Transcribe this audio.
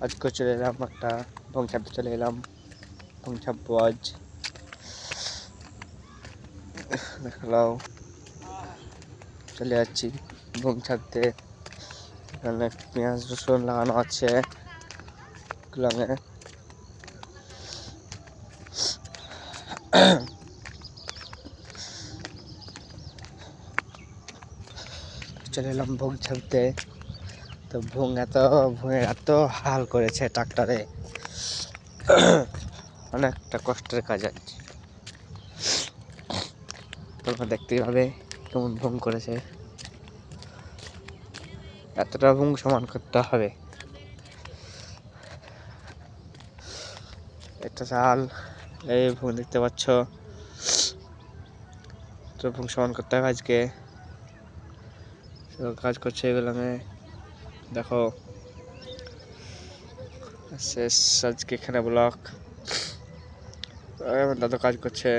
আজকে চলে এলাম একটা ভং ছাপতে চলে এলাম। ভং ছাপবো আজ। দেখালাও চলে যাচ্ছি ভং ছাপতে। এখানে পেঁয়াজ রসুন লাগানো আছে গুলামে। চলে এলাম ভং ছাপতে। তো ভুঁয়ের এত হাল করেছে ট্রাক্টরে, অনেকটা কষ্টের কাজ আছে। তোমরা দেখতেই পাবে কেমন ভুং করেছে। এতটা ভুং সমান করতে হবে। একটা চাল এই ভুং দেখতে পাচ্ছ, তো ভুং সমান করতে হবে আজকে। কাজ করছে এগুলো দেখো। শেষ আজকে এখানে ব্লক। দাদা কাজ করছে।